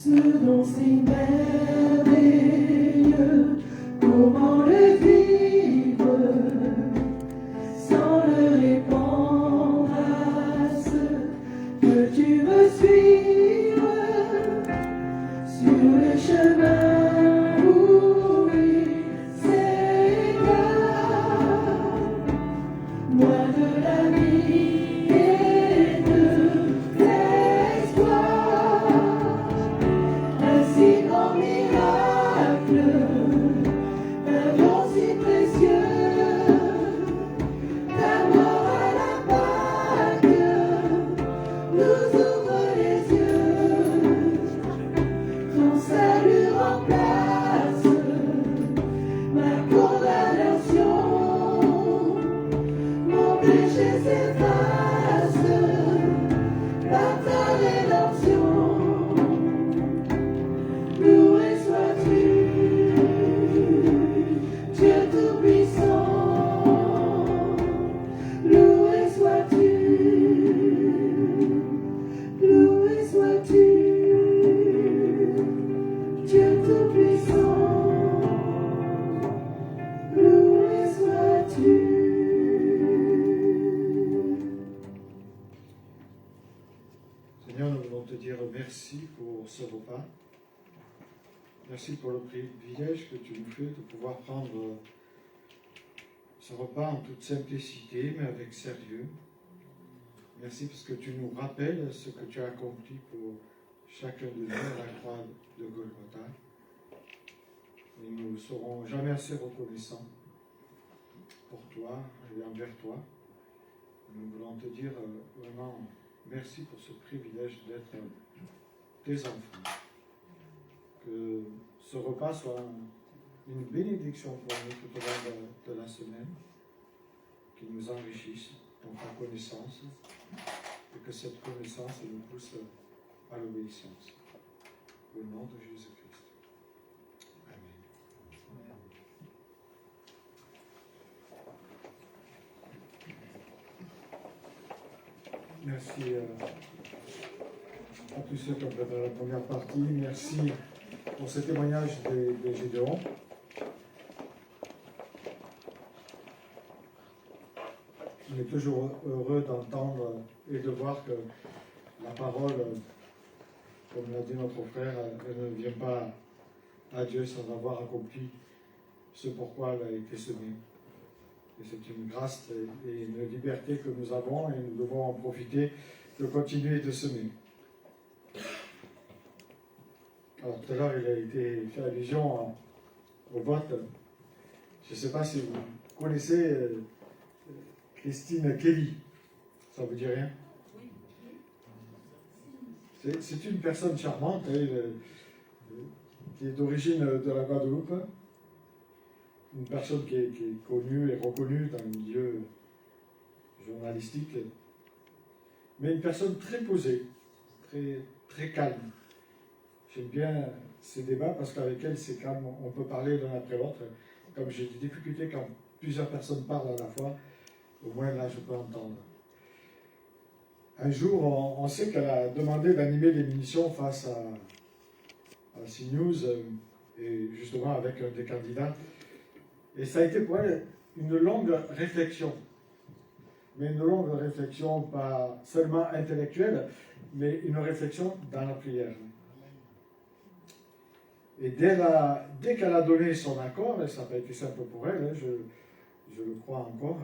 Ce dont c'est merveilleux, comment le vivre sans le répandre à ceux que tu veux suivre sur le chemin où il s'égare. Moi de la vie et de l'espoir. Si grand miracle, un don si précieux, ta mort à la Pâque nous ouvre les yeux. Ton salut remplace ma condamnation, mon péché s'efface par ta rédemption. Loué sois-tu, Dieu Tout-Puissant. Loué sois-tu, loué sois-tu, Dieu Tout-Puissant. Loué sois-tu. Seigneur, nous voulons te dire merci pour ce repas. Merci pour le privilège que tu nous fais de pouvoir prendre ce repas en toute simplicité, mais avec sérieux. Merci parce que tu nous rappelles ce que tu as accompli pour chacun de nous à la croix de Golgotha. Et nous ne serons jamais assez reconnaissants pour toi et envers toi. Nous voulons te dire vraiment merci pour ce privilège d'être tes enfants. Que ce repas soit une bénédiction pour nous tout au long de la semaine, qui nous enrichisse dans ta connaissance, et que cette connaissance nous pousse à l'obéissance. Au nom de Jésus-Christ. Amen. Merci à tous ceux qui ont préparé la première partie. Merci pour ce témoignage de Gédéon. On est toujours heureux d'entendre et de voir que la parole, comme l'a dit notre frère, elle ne vient pas à Dieu sans avoir accompli ce pourquoi elle a été semée. Et c'est une grâce et une liberté que nous avons et nous devons en profiter de continuer de semer. Alors tout à l'heure, il a été fait allusion au vote. Je ne sais pas si vous connaissez Christine Kelly. Ça vous dit rien? C'est une personne charmante qui est d'origine de la Guadeloupe. Une personne qui est connue et reconnue dans le milieu journalistique. Mais une personne très posée, très calme. J'aime bien ces débats parce qu'avec elle, c'est calme, on peut parler l'un après l'autre. Comme j'ai des difficultés quand plusieurs personnes parlent à la fois, au moins là, je peux entendre. Un jour, on sait qu'elle a demandé d'animer l'émission face à CNews, et justement avec un des candidats. Et ça a été pour elle une longue réflexion. Mais une longue réflexion, pas seulement intellectuelle, mais une réflexion dans la prière. Et dès qu'elle a donné son accord, et ça n'a pas été simple pour elle, hein, je le crois encore,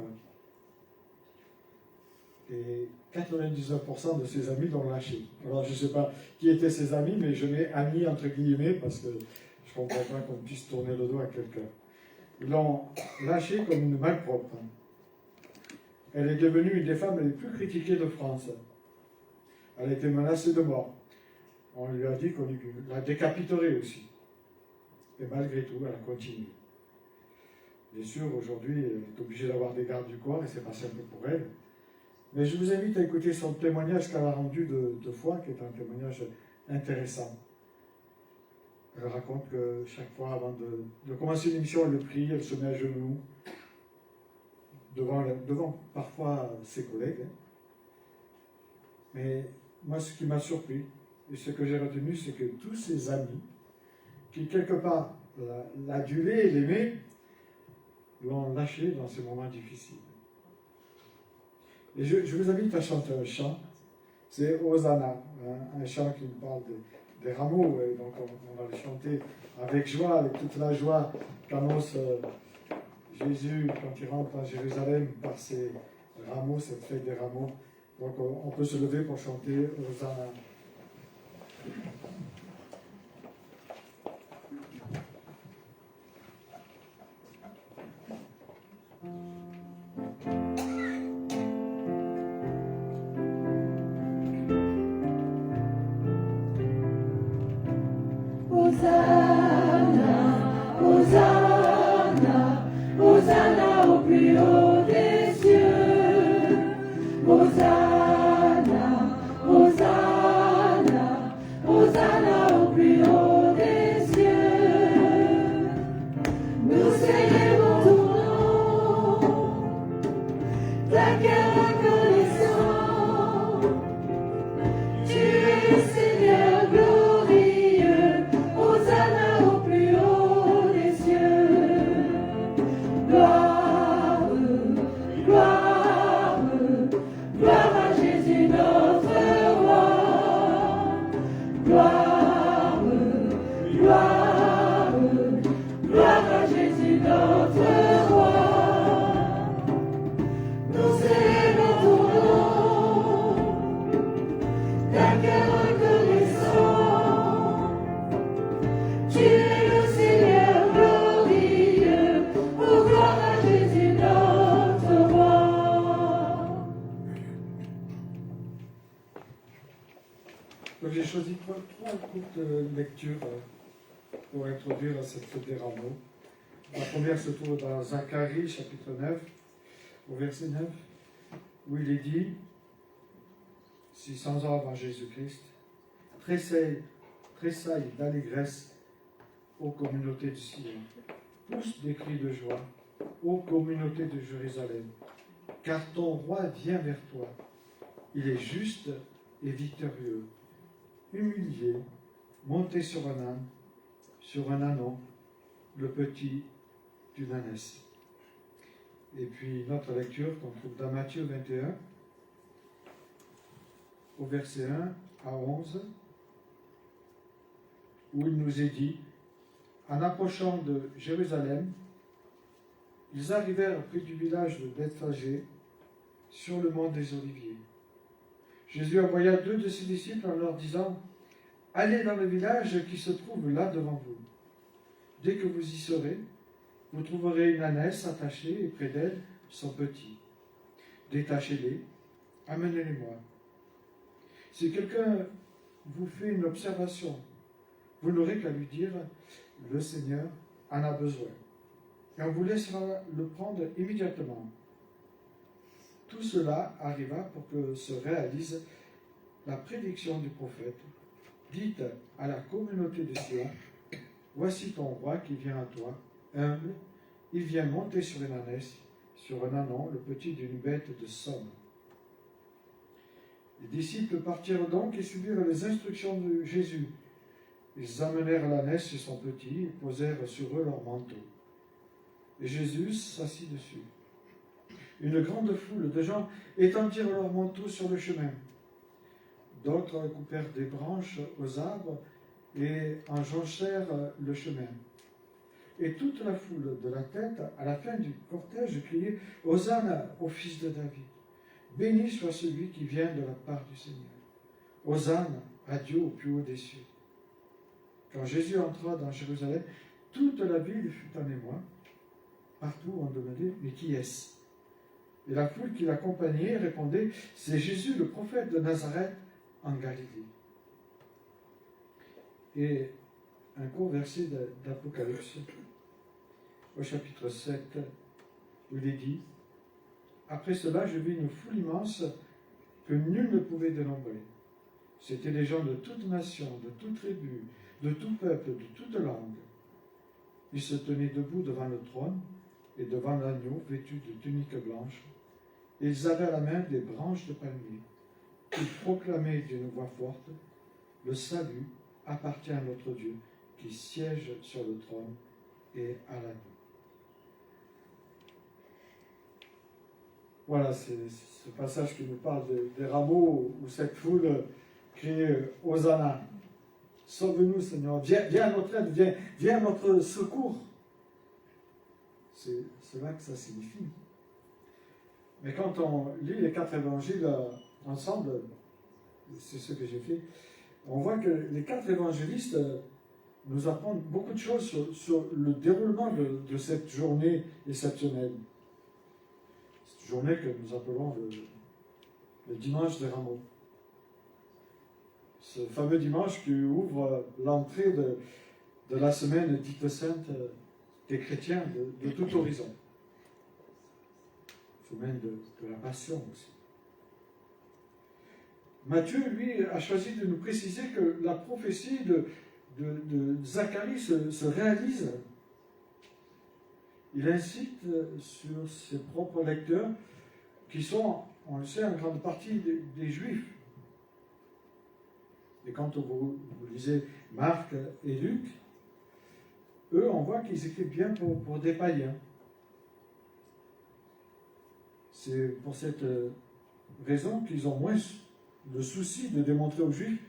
et 99% de ses amis l'ont lâché. Alors je ne sais pas qui étaient ses amis, mais je mets amis entre guillemets parce que je ne comprends pas qu'on puisse tourner le dos à quelqu'un. Ils l'ont lâché comme une malpropre. Elle est devenue une des femmes les plus critiquées de France. Elle a été menacée de mort. On lui a dit qu'on la décapiterait aussi. Et malgré tout, elle a continué. Bien sûr, aujourd'hui, elle est obligée d'avoir des gardes du corps et c'est pas simple pour elle. Mais je vous invite à écouter son témoignage qu'elle a rendu de foi, qui est un témoignage intéressant. Elle raconte que chaque fois, avant de commencer l'émission, elle prie, elle se met à genoux, devant parfois ses collègues. Mais moi, ce qui m'a surpris, Et ce que j'ai retenu, c'est que tous ses amis, qui quelque part l'adulaient et l'aimaient, l'ont lâché dans ces moments difficiles. Et je vous invite à chanter un chant. C'est Hosanna, un chant qui nous parle des rameaux. Et donc on va le chanter avec joie, avec toute la joie qu'annonce Jésus quand il rentre à Jérusalem par ses rameaux, cette fête des rameaux. Donc on peut se lever pour chanter Hosanna. Hosanna, Hosanna, Hosanna au plus haut des cieux. Hosanna, Hosanna, Hosanna au plus haut des cieux. Nous célébrons ton nom, ta guerre reconnaissant. Tu es le Seigneur glorieux. Hosanna au plus haut des cieux. Gloire, gloire, gloire à Jésus notre roi. Gloire, gloire, gloire à Jésus notre roi. Nous célébrons ton nom, ta cœur reconnaissant. Tu es le Seigneur glorieux, oh gloire à Jésus notre roi. Donc j'ai choisi trois courtes lectures pour introduire cette fête des rameaux. La première se trouve dans Zacharie, chapitre 9, au verset 9, où il est dit, 600 ans avant Jésus-Christ, tressaille d'allégresse aux communautés de Sion, pousse des cris de joie aux communautés de Jérusalem, car ton roi vient vers toi. Il est juste et victorieux, humilié, monté sur un ânon, le petit d'une ânesse. Et puis notre lecture qu'on trouve dans Matthieu 21, au verset 1 à 11, où il nous est dit, en approchant de Jérusalem, ils arrivèrent près du village de Bethphagée, sur le mont des Oliviers. Jésus envoya 2 de ses disciples en leur disant, allez dans le village qui se trouve là devant vous. Dès que vous y serez, vous trouverez une ânesse attachée et près d'elle son petit. Détachez-les, amenez-les-moi. Si quelqu'un vous fait une observation, vous n'aurez qu'à lui dire, le Seigneur en a besoin. Et on vous laissera le prendre immédiatement. Tout cela arriva pour que se réalise la prédiction du prophète. Dites à la communauté de Sion, voici ton roi qui vient à toi, humble, il vient monter sur une ânesse, sur un ânon, le petit d'une bête de somme. Les disciples partirent donc et suivirent les instructions de Jésus. Ils amenèrent l'ânesse et son petit et posèrent sur eux leur manteau. Et Jésus s'assit dessus. Une grande foule de gens étendirent leurs manteaux sur le chemin. D'autres coupèrent des branches aux arbres et en jonchèrent le chemin. Et toute la foule, de la tête à la fin du cortège, criait « Hosanna au fils de David ! Béni soit celui qui vient de la part du Seigneur. Hosanna à Dieu au plus haut des cieux. » Quand Jésus entra dans Jérusalem, toute la ville fut en émoi. Partout on demandait « Mais qui est-ce » Et la foule qui l'accompagnait répondait « C'est Jésus, le prophète de Nazareth, en Galilée. » Et un court verset d'Apocalypse, au chapitre 7, où il est dit « Après cela, je vis une foule immense que nul ne pouvait dénombrer. C'étaient des gens de toute nation, de toute tribu, de tout peuple, de toute langue. Ils se tenaient debout devant le trône et devant l'agneau vêtu de tuniques blanches. Ils avaient à la main des branches de palmier. Ils proclamaient d'une voix forte, le salut appartient à notre Dieu qui siège sur le trône et à l'agneau. Voilà, c'est ce passage qui nous parle des rameaux où cette foule crie Hosanna. Sauve-nous, Seigneur, viens à notre aide, viens à notre secours. C'est cela que ça signifie. Mais quand on lit les 4 évangiles ensemble, c'est ce que j'ai fait, on voit que les 4 évangélistes nous apprennent beaucoup de choses sur le déroulement de cette journée exceptionnelle. Cette journée que nous appelons le dimanche des rameaux. Ce fameux dimanche qui ouvre l'entrée de la semaine dite sainte des chrétiens de tout horizon. Semaine de la Passion aussi. Matthieu, lui, a choisi de nous préciser que la prophétie de Zacharie se réalise. Il incite sur ses propres lecteurs, qui sont, on le sait, en grande partie des Juifs. Et quand vous lisez Marc et Luc, eux, on voit qu'ils écrivent bien pour des païens. C'est pour cette raison qu'ils ont moins le souci de démontrer aux Juifs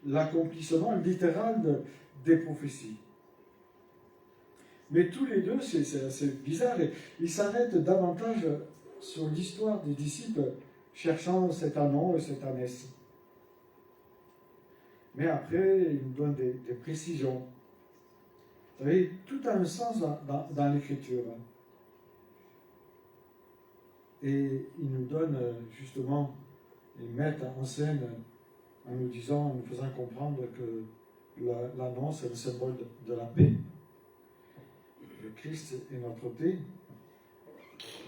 l'accomplissement littéral des prophéties. Mais tous les deux, c'est assez bizarre, et ils s'arrêtent davantage sur l'histoire des disciples cherchant cet anon et cette ânesse. Mais après, ils nous donnent des précisions. Vous savez, tout a un sens dans l'écriture. Et ils nous donnent justement, ils mettent en scène en nous disant, en nous faisant comprendre que l'annonce est le symbole de la paix. Le Christ est notre paix.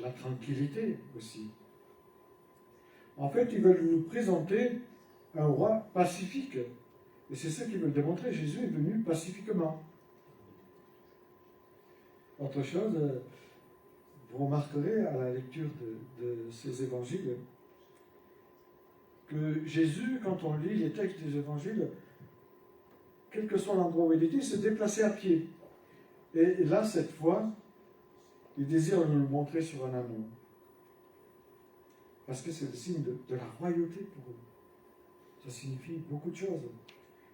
La tranquillité aussi. En fait, ils veulent nous présenter un roi pacifique. Et c'est ce qu'ils veulent démontrer. Jésus est venu pacifiquement. Autre chose, vous remarquerez à la lecture de ces évangiles que Jésus, quand on lit les textes des évangiles, quel que soit l'endroit où il était, se déplaçait à pied. Et là, cette fois, il désire nous le montrer sur un anneau. Parce que c'est le signe de la royauté pour eux. Ça signifie beaucoup de choses.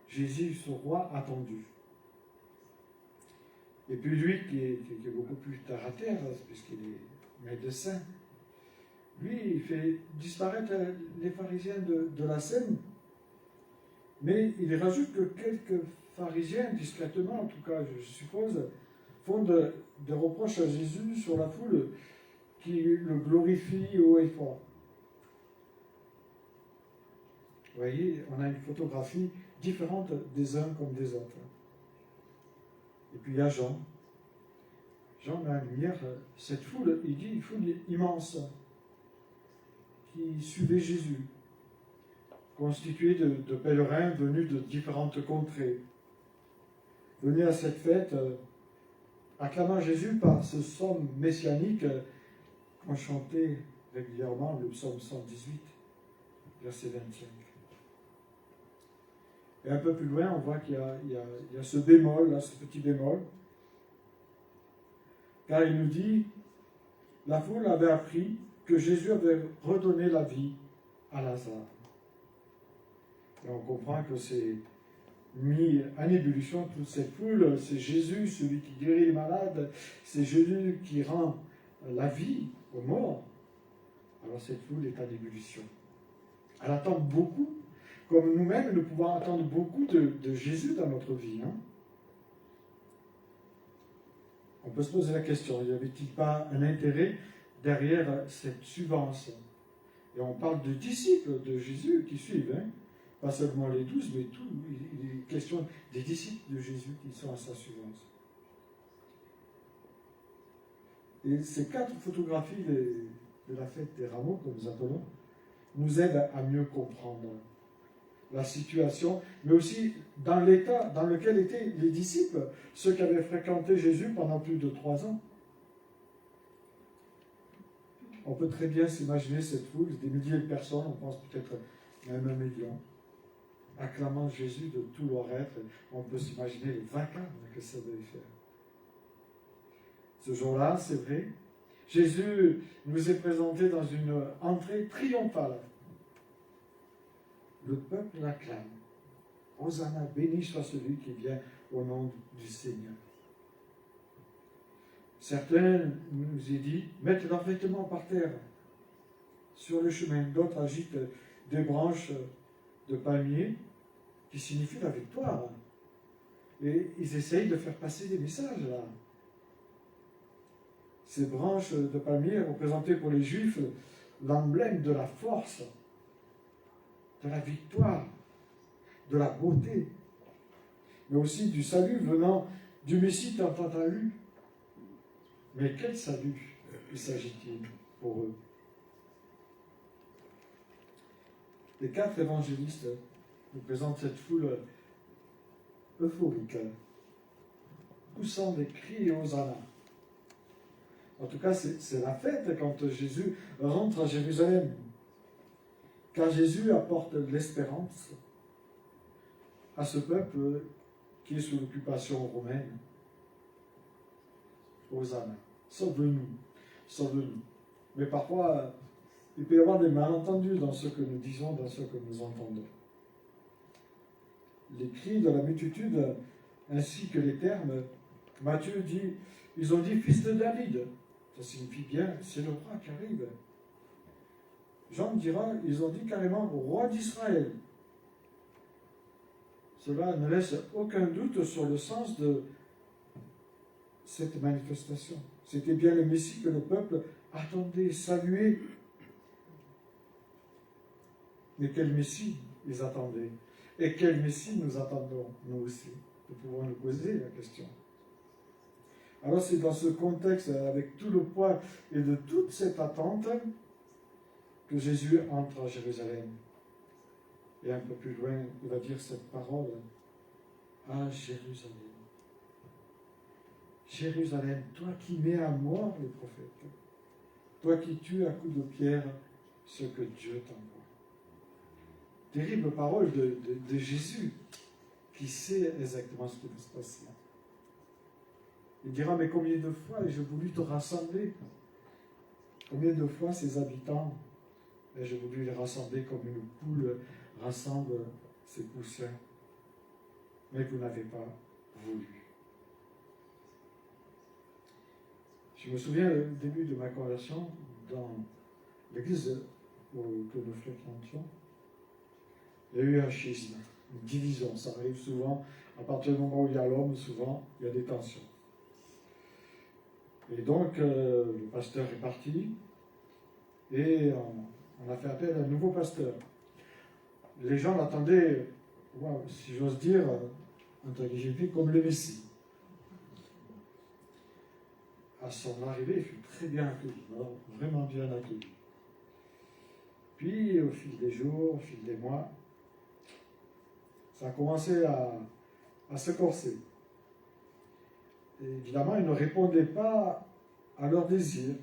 Jésus, ce roi attendu. Et puis lui, qui est beaucoup plus terre à terre, puisqu'il est médecin, lui, il fait disparaître les pharisiens de la scène, mais il rajoute que quelques pharisiens, discrètement en tout cas, je suppose, font des reproches à Jésus sur la foule qui le glorifie haut et fort. Vous voyez, on a une photographie différente des uns comme des autres. Et puis il y a Jean. Jean met en lumière cette foule, il dit une foule immense qui suivait Jésus, constituée de pèlerins venus de différentes contrées, venus à cette fête acclamant Jésus par ce psaume messianique qu'on chantait régulièrement, le psaume 118, verset 25. Et un peu plus loin, on voit qu'il y a ce bémol, là, ce petit bémol, car il nous dit, la foule avait appris que Jésus avait redonné la vie à Lazare. Et on comprend que c'est mis en ébullition toute cette foule, c'est Jésus, celui qui guérit les malades, c'est Jésus qui rend la vie aux morts. Alors cette foule est en ébullition. Elle attend beaucoup, comme nous-mêmes, nous pouvons attendre beaucoup de Jésus dans notre vie. On peut se poser la question, n'y avait-il pas un intérêt derrière cette suivance? Et on parle de disciples de Jésus qui suivent, pas seulement les 12, mais tout. Il est question des disciples de Jésus qui sont à sa suivance. Et ces 4 photographies de la fête des rameaux, que nous appelons, nous aident à mieux comprendre la situation, mais aussi dans l'état dans lequel étaient les disciples, ceux qui avaient fréquenté Jésus pendant plus de 3 ans. On peut très bien s'imaginer cette foule, des milliers de personnes, on pense peut-être même 1 million. acclamant Jésus de tout leur être. On peut s'imaginer le vacarme que ça devait faire. Ce jour-là, c'est vrai, Jésus nous est présenté dans une entrée triomphale. Le peuple l'acclame. Hosanna, béni soit celui qui vient au nom du Seigneur. Certains, nous y dit, mettent leurs vêtements par terre, sur le chemin. D'autres agitent des branches de palmier, qui signifient la victoire. Et ils essayent de faire passer des messages là. Ces branches de palmier représentaient pour les Juifs l'emblème de la force, de la victoire, de la beauté, mais aussi du salut venant du Messie tant attendu. Mais quel salut il s'agit-il pour eux? Les 4 évangélistes nous présentent cette foule euphorique, poussant des cris et hosanna. En tout cas, c'est la fête quand Jésus rentre à Jérusalem. Car Jésus apporte l'espérance à ce peuple qui est sous l'occupation romaine. Hosanna, sauve-nous, sauve-nous. Mais parfois, il peut y avoir des malentendus dans ce que nous disons, dans ce que nous entendons. Les cris de la multitude, ainsi que les termes, Matthieu dit, ils ont dit fils de David. Ça signifie bien, c'est le roi qui arrive. Jean dira, ils ont dit carrément roi d'Israël. Cela ne laisse aucun doute sur le sens de cette manifestation. C'était bien le Messie que le peuple attendait, saluait. Mais quel Messie ils attendaient? Et quel Messie nous attendons, nous aussi? Nous pouvons nous poser la question. Alors c'est dans ce contexte, avec tout le poids et de toute cette attente, que Jésus entre à Jérusalem. Et un peu plus loin, il va dire cette parole à Jérusalem. Jérusalem, toi qui mets à mort les prophètes, toi qui tues à coups de pierre ce que Dieu t'envoie. Terrible parole de Jésus, qui sait exactement ce qui va se passer. Il dira, mais combien de fois ai-je voulu te rassembler? Combien de fois ces habitants ai-je voulu les rassembler comme une poule rassemble ses poussins? Mais vous n'avez pas voulu. Je me souviens au début de ma conversion, dans l'église que nous fréquentions, il y a eu un schisme, une division. Ça arrive souvent, à partir du moment où il y a l'homme, souvent, il y a des tensions. Et donc, le pasteur est parti, et on a fait appel à un nouveau pasteur. Les gens l'attendaient, si j'ose dire, entre guillemets, comme le Messie. À son arrivée, il fut très bien accueilli, vraiment bien accueilli. Puis, au fil des jours, au fil des mois, ça a commencé à se corser. Et évidemment, ils ne répondaient pas à leurs désirs,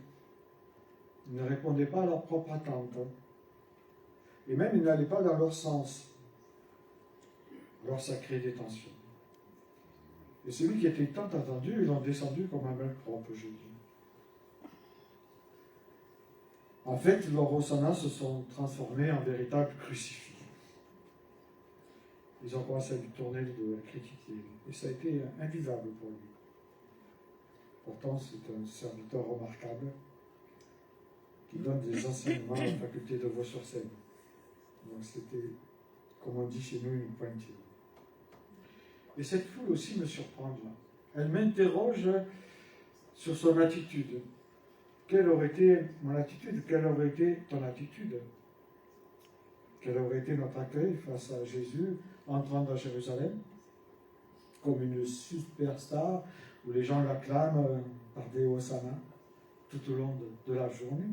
ils ne répondaient pas à leur propre attente. Et même, ils n'allaient pas dans leur sens. Alors, ça crée des tensions. Et celui qui était tant attendu, ils l'ont descendu comme un malpropre, je dis. En fait, leurs hosannas se sont transformés en véritables crucifix. Ils ont commencé à lui tourner le dos, à critiquer. Et ça a été invivable pour lui. Pourtant, c'est un serviteur remarquable qui donne des enseignements à la faculté de Vaux-sur-Seine. Donc c'était, comme on dit chez nous, une pointure. Et cette foule aussi me surprend là. Elle m'interroge sur son attitude. Quelle aurait été mon attitude? Quelle aurait été ton attitude? Quel aurait été notre accueil face à Jésus entrant dans Jérusalem? Comme une superstar où les gens l'acclament par des hosannas tout au long de la journée.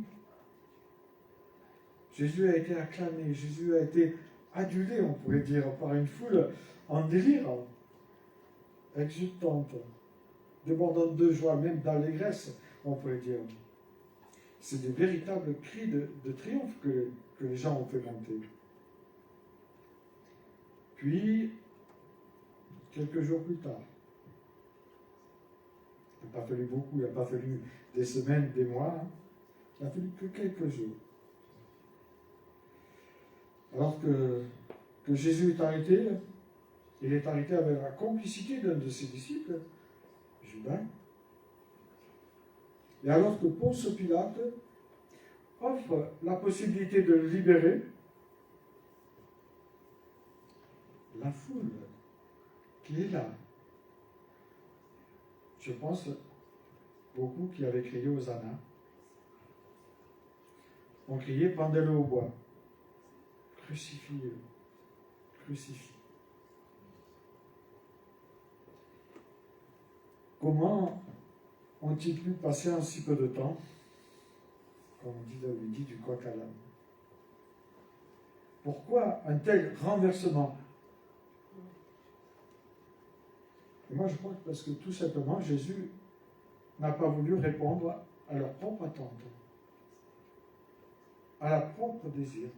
Jésus a été acclamé, Jésus a été adulé, on pourrait dire, par une foule en délire, exultante, débordante de joie, même d'allégresse, on pourrait dire. C'est des véritables cris de triomphe que les gens ont fait monter. Puis, quelques jours plus tard, il n'a pas fallu beaucoup, il n'a pas fallu des semaines, des mois, hein. Il n'a fallu que quelques jours. Alors que Jésus est arrêté, il est arrêté avec la complicité d'un de ses disciples, Judas. Et alors que Ponce Pilate offre la possibilité de le libérer, la foule qui est là, je pense beaucoup qui avaient crié Hosanna, ont crié pendez-le au bois, crucifie-le, crucifie. Comment ont-ils pu passer en si peu de temps, comme on dit dans le dit du coq à l'âne? Pourquoi un tel renversement? Et moi je crois que parce que tout simplement Jésus n'a pas voulu répondre à leur propre attente, à leur propre désir.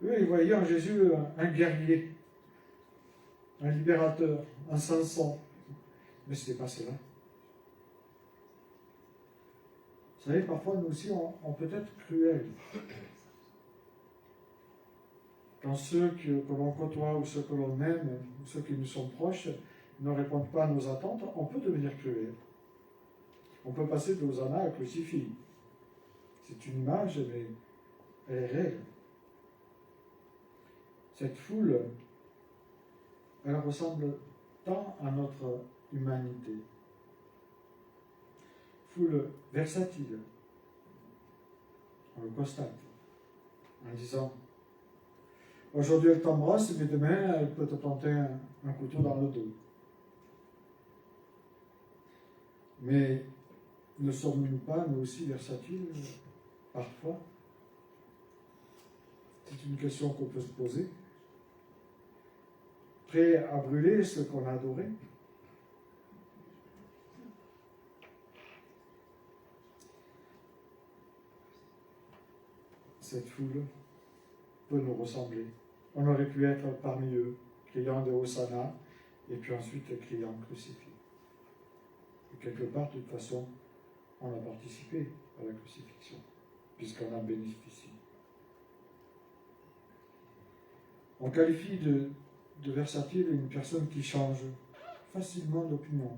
Eux, ils voyaient en Jésus un guerrier, un libérateur, un Samson. Mais ce n'était pas cela. Vous savez, parfois, nous aussi, on peut être cruels. Quand ceux que l'on côtoie ou ceux que l'on aime, ou ceux qui nous sont proches, ne répondent pas à nos attentes, on peut devenir cruel. On peut passer de Hosanna à crucifix. C'est une image, mais elle est réelle. Cette foule, elle ressemble tant à notre humanité. Foule versatile. On le constate en disant aujourd'hui elle t'embrasse, mais demain elle peut te planter un couteau dans le dos. Mais ne sommes-nous pas, nous aussi, versatiles parfois? C'est une question qu'on peut se poser. Prêt à brûler ce qu'on a adoré? Cette foule peut nous ressembler. On aurait pu être parmi eux, criant de Hosanna, et puis ensuite criant crucifix. Et quelque part, de toute façon, on a participé à la crucifixion, puisqu'on a bénéficié. On qualifie de versatile une personne qui change facilement d'opinion,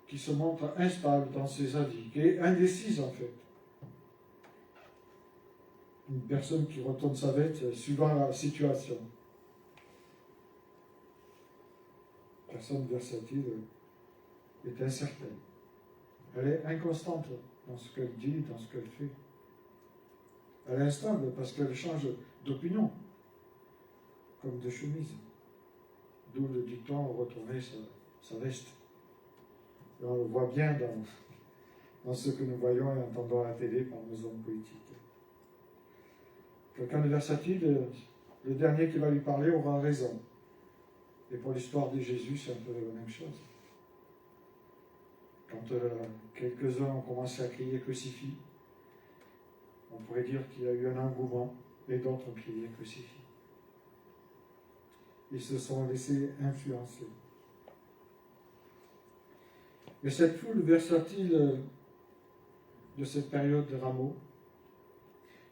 qui se montre instable dans ses avis, qui est indécise en fait. Une personne qui retourne sa veste suivant la situation. Personne versatile est incertaine. Elle est inconstante dans ce qu'elle dit, dans ce qu'elle fait. Elle est instable parce qu'elle change d'opinion, comme de chemise. D'où le dicton retourner sa veste. Et on le voit bien dans ce que nous voyons et entendons à la télé par nos hommes politiques. Quelqu'un de versatile, le dernier qui va lui parler aura raison. Et pour l'histoire de Jésus, c'est un peu la même chose. Quand quelques-uns ont commencé à crier crucifix, on pourrait dire qu'il y a eu un engouement, et d'autres ont crié crucifix. Ils se sont laissés influencer. Et cette foule versatile de cette période de Rameau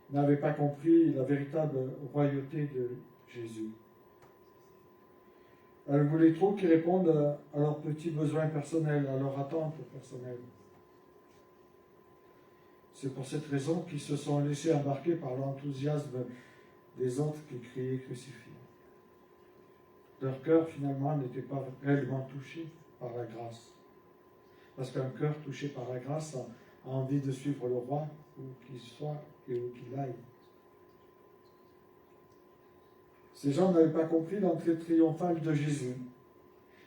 n'avait pas compris la véritable royauté de Jésus. Elle voulait trop qu'ils répondent à leurs petits besoins personnels, à leurs attentes personnelles. C'est pour cette raison qu'ils se sont laissés embarquer par l'enthousiasme des autres qui criaient crucifix. Leur cœur, finalement, n'était pas réellement touché par la grâce. Parce qu'un cœur touché par la grâce a envie de suivre le roi, où qu'il soit et où qu'il aille. Ces gens n'avaient pas compris l'entrée triomphale de Jésus.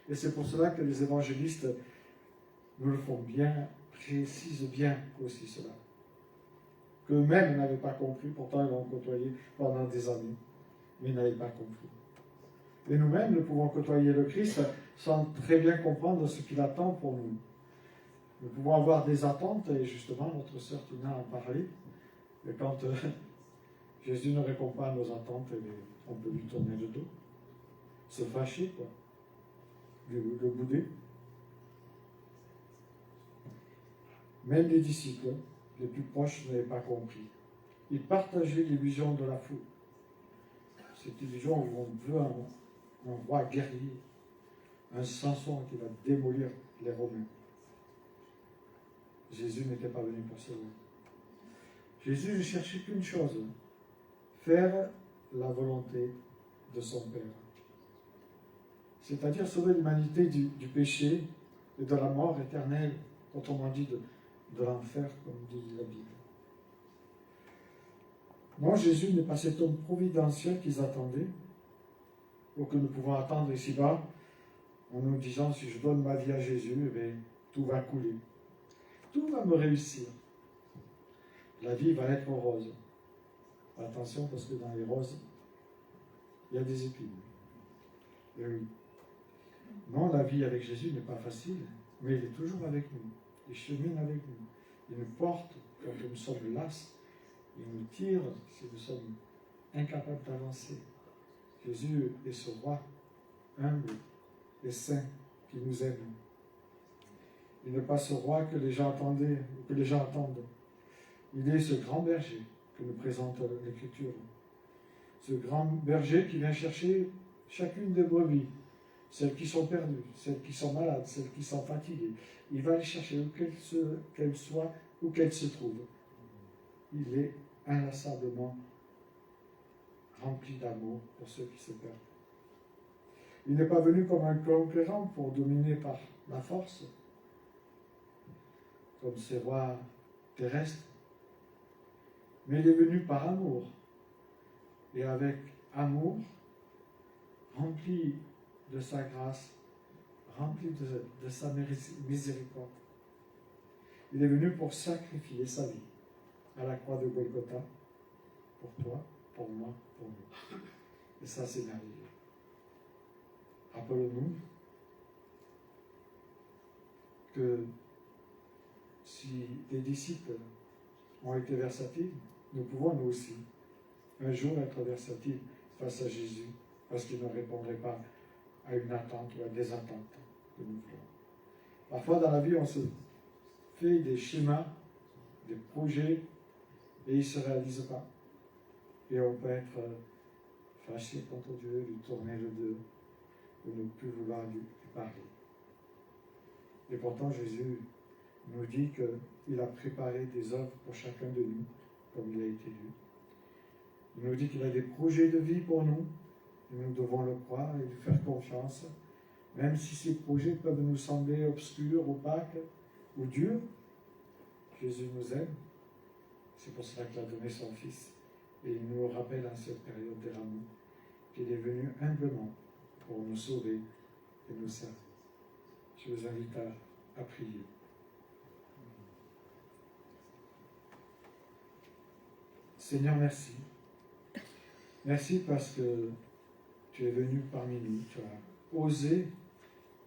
Et c'est pour cela que les évangélistes nous le font bien, précisent bien aussi cela. Qu'eux-mêmes n'avaient pas compris, pourtant ils l'ont côtoyé pendant des années, mais ils n'avaient pas compris. Et nous-mêmes, nous pouvons côtoyer le Christ sans très bien comprendre ce qu'il attend pour nous. Nous pouvons avoir des attentes, et justement, notre sœur Tina en parlait, et quand Jésus ne répond pas à nos attentes, on peut lui tourner le dos, se fâcher, quoi, le bouder. Même les disciples, les plus proches, n'avaient pas compris. Ils partageaient l'illusion de la foule. Cette illusion où on veut un roi guerrier, un Samson qui va démolir les Romains. Jésus n'était pas venu pour cela. Jésus ne cherchait qu'une chose, faire la volonté de son Père. C'est-à-dire sauver l'humanité du péché et de la mort éternelle, autrement dit de l'enfer, comme dit la Bible. Non, Jésus n'est pas cet homme providentiel qu'ils attendaient, ou que nous pouvons attendre ici-bas, en nous disant, si je donne ma vie à Jésus, eh bien, tout va couler. Tout va me réussir. La vie va être rose. Attention, parce que dans les roses, il y a des épines. Et oui. Non, la vie avec Jésus n'est pas facile, mais il est toujours avec nous. Il chemine avec nous. Il nous porte quand nous sommes lasses. Il nous tire si nous sommes incapables d'avancer. Jésus est ce roi humble et saint qui nous aime. Il n'est pas ce roi que les gens attendaient ou que les gens attendent. Il est ce grand berger que nous présente l'Écriture. Ce grand berger qui vient chercher chacune des brebis, celles qui sont perdues, celles qui sont malades, celles qui sont fatiguées. Il va les chercher où qu'elles soient, où qu'elles se trouvent. Il est inlassablement rempli d'amour pour ceux qui se perdent. Il n'est pas venu comme un conquérant pour dominer par la force, comme ces rois terrestres, mais il est venu par amour, et avec amour, rempli de sa grâce, rempli de sa miséricorde. Il est venu pour sacrifier sa vie à la croix de Golgotha, pour toi, pour moi, pour nous. Et ça, c'est merveilleux. Rappelons-nous que si les disciples ont été versatiles, nous pouvons nous aussi un jour être versatiles face à Jésus, parce qu'il ne répondrait pas à une attente ou à des attentes que nous voulons. Parfois dans la vie, on se fait des schémas, des projets, et ils ne se réalisent pas. Et on peut être fâché contre Dieu, lui tourner le dos, ou ne plus vouloir lui parler. Et pourtant, Jésus nous dit qu'il a préparé des œuvres pour chacun de nous, comme il a été lu. Il nous dit qu'il a des projets de vie pour nous, et nous devons le croire et lui faire confiance, même si ces projets peuvent nous sembler obscurs, opaques ou durs. Jésus nous aime, c'est pour cela qu'il a donné son Fils, et il nous rappelle en cette période d'amour qu'il est venu humblement pour nous sauver et nous servir. Je vous invite à prier. Seigneur, merci. Merci parce que tu es venu parmi nous, tu as osé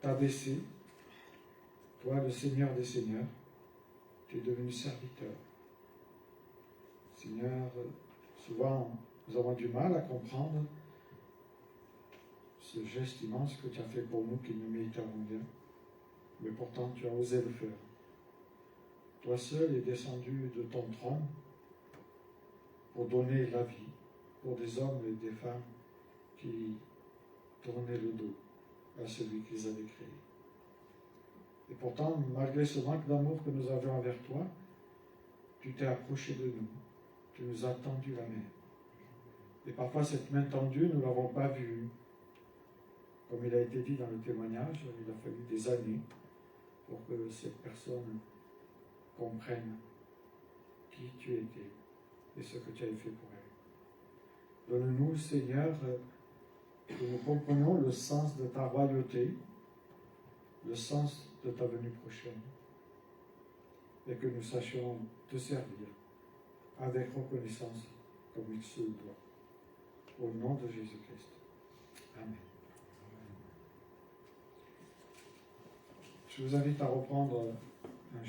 t'abaisser, toi le Seigneur des Seigneurs, tu es devenu serviteur. Seigneur, souvent nous avons du mal à comprendre ce geste immense que tu as fait pour nous qui ne mériterons rien, mais pourtant tu as osé le faire. Toi seul es descendu de ton trône pour donner la vie pour des hommes et des femmes qui tournaient le dos à celui qu'ils avaient créé. Et pourtant, malgré ce manque d'amour que nous avions envers toi, tu t'es approché de nous, tu nous as tendu la main. Et parfois, cette main tendue, nous ne l'avons pas vue. Comme il a été dit dans le témoignage, il a fallu des années pour que cette personne comprenne qui tu étais et ce que tu avais fait pour elle. Donne-nous, Seigneur, que nous comprenions le sens de ta royauté, le sens de ta venue prochaine, et que nous sachions te servir avec reconnaissance comme il se doit. Au nom de Jésus-Christ. Amen. Je vous invite à reprendre un